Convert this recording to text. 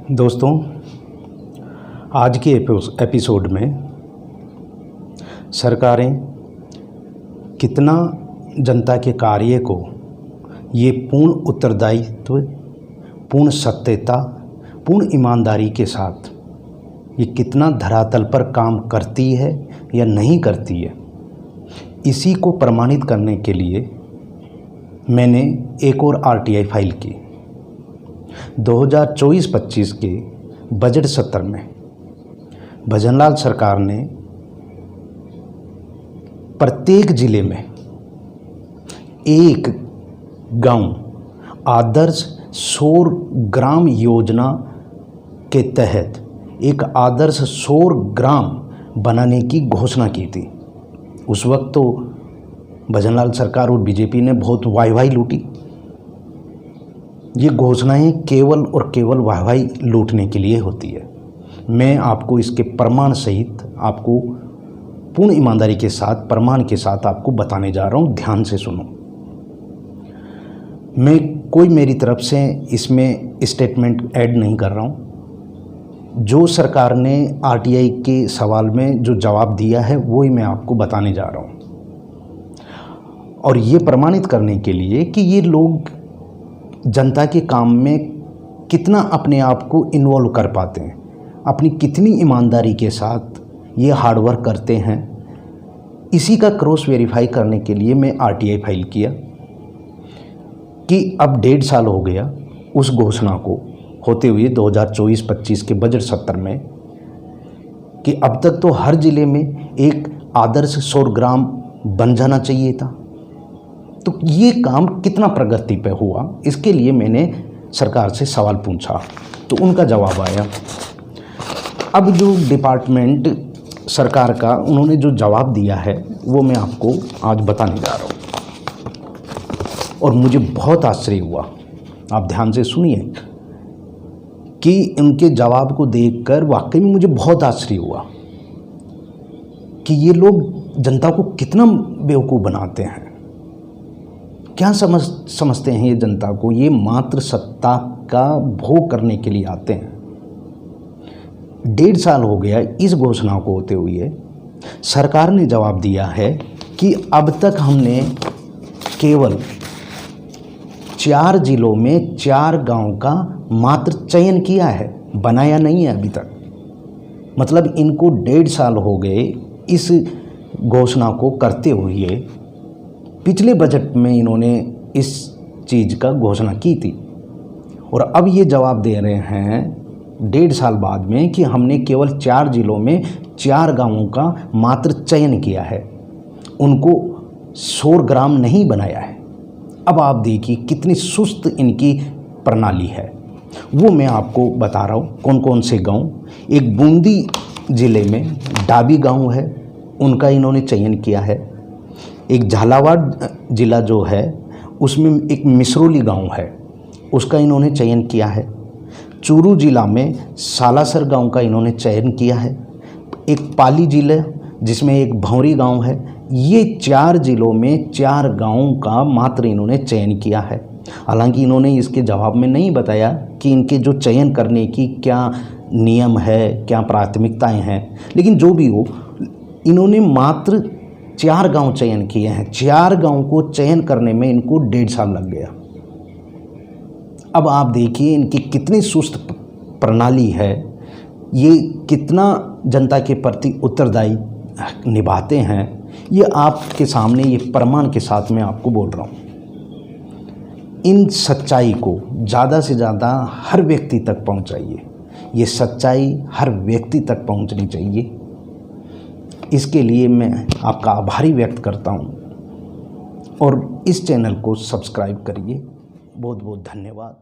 दोस्तों, आज के एपिसोड में सरकारें कितना जनता के कार्य को ये पूर्ण उत्तरदायित्व, पूर्ण सत्यता, पूर्ण ईमानदारी के साथ ये कितना धरातल पर काम करती है या नहीं करती है, इसी को प्रमाणित करने के लिए मैंने एक और आरटीआई फाइल की। 2024-25 के बजट सत्र में भजनलाल सरकार ने प्रत्येक जिले में एक गांव आदर्श सौर ग्राम योजना के तहत एक आदर्श सौर ग्राम बनाने की घोषणा की थी। उस वक्त तो भजनलाल सरकार और बीजेपी ने बहुत वाहवाही लूटी। ये घोषणाएं केवल और केवल वाहवाही लूटने के लिए होती है। मैं आपको इसके प्रमाण सहित आपको पूर्ण ईमानदारी के साथ, प्रमाण के साथ आपको बताने जा रहा हूँ। ध्यान से सुनो। मैं कोई मेरी तरफ से इसमें स्टेटमेंट ऐड नहीं कर रहा हूँ। जो सरकार ने आरटीआई के सवाल में जो जवाब दिया है वो ही मैं आपको बताने जा रहा हूँ, और ये प्रमाणित करने के लिए कि ये लोग जनता के काम में कितना अपने आप को इन्वॉल्व कर पाते हैं, अपनी कितनी ईमानदारी के साथ ये हार्डवर्क करते हैं। इसी का क्रॉस वेरीफाई करने के लिए मैं आरटीआई फाइल किया कि अब 1.5 साल हो गया उस घोषणा को होते हुए 2024-25 के बजट सत्र में, कि अब तक तो हर जिले में एक आदर्श सौर ग्राम बन जाना चाहिए था। तो ये काम कितना प्रगति पे हुआ, इसके लिए मैंने सरकार से सवाल पूछा, तो उनका जवाब आया। अब जो डिपार्टमेंट सरकार का उन्होंने जो जवाब दिया है वो मैं आपको आज बताने जा रहा हूँ, और मुझे बहुत आश्चर्य हुआ। आप ध्यान से सुनिए कि उनके जवाब को देखकर वाकई में मुझे बहुत आश्चर्य हुआ कि ये लोग जनता को कितना बेवकूफ़ बनाते हैं। क्या समझते हैं ये जनता को? ये मात्र सत्ता का भोग करने के लिए आते हैं। 1.5 साल हो गया इस घोषणा को होते हुए। सरकार ने जवाब दिया है कि अब तक हमने केवल 4 जिलों में 4 गांव का मात्र चयन किया है, बनाया नहीं है अभी तक। मतलब इनको 1.5 साल हो गए इस घोषणा को करते हुए। पिछले बजट में इन्होंने इस चीज़ का घोषणा की थी, और अब ये जवाब दे रहे हैं 1.5 साल बाद में कि हमने केवल 4 जिलों में 4 गांवों का मात्र चयन किया है, उनको सौर ग्राम नहीं बनाया है। अब आप देखिए कितनी सुस्त इनकी प्रणाली है। वो मैं आपको बता रहा हूँ कौन कौन से गांव। एक बूंदी ज़िले में डाबी गांव है, उनका इन्होंने चयन किया है। एक झालावाड़ ज़िला जो है उसमें एक मिसरोली गांव है, उसका इन्होंने चयन किया है। चूरू ज़िला में सालासर गांव का इन्होंने चयन किया है। एक पाली ज़िला जिसमें एक भौरी गांव है। ये 4 जिलों में 4 गांवों का मात्र इन्होंने चयन किया है। हालांकि इन्होंने इसके जवाब में नहीं बताया कि इनके जो चयन करने की क्या नियम है, क्या प्राथमिकताएं हैं, लेकिन जो भी हो, इन्होंने मात्र 4 गांव चयन किए हैं। 4 गांव को चयन करने में इनको 1.5 साल लग गया। अब आप देखिए इनकी कितनी सुस्त प्रणाली है, ये कितना जनता के प्रति उत्तरदायी निभाते हैं। ये आपके सामने ये प्रमाण के साथ मैं आपको बोल रहा हूँ। इन सच्चाई को ज़्यादा से ज़्यादा हर व्यक्ति तक पहुँचाइए। ये सच्चाई हर व्यक्ति तक पहुँचनी चाहिए। इसके लिए मैं आपका आभारी व्यक्त करता हूँ, और इस चैनल को सब्सक्राइब करिए। बहुत बहुत धन्यवाद।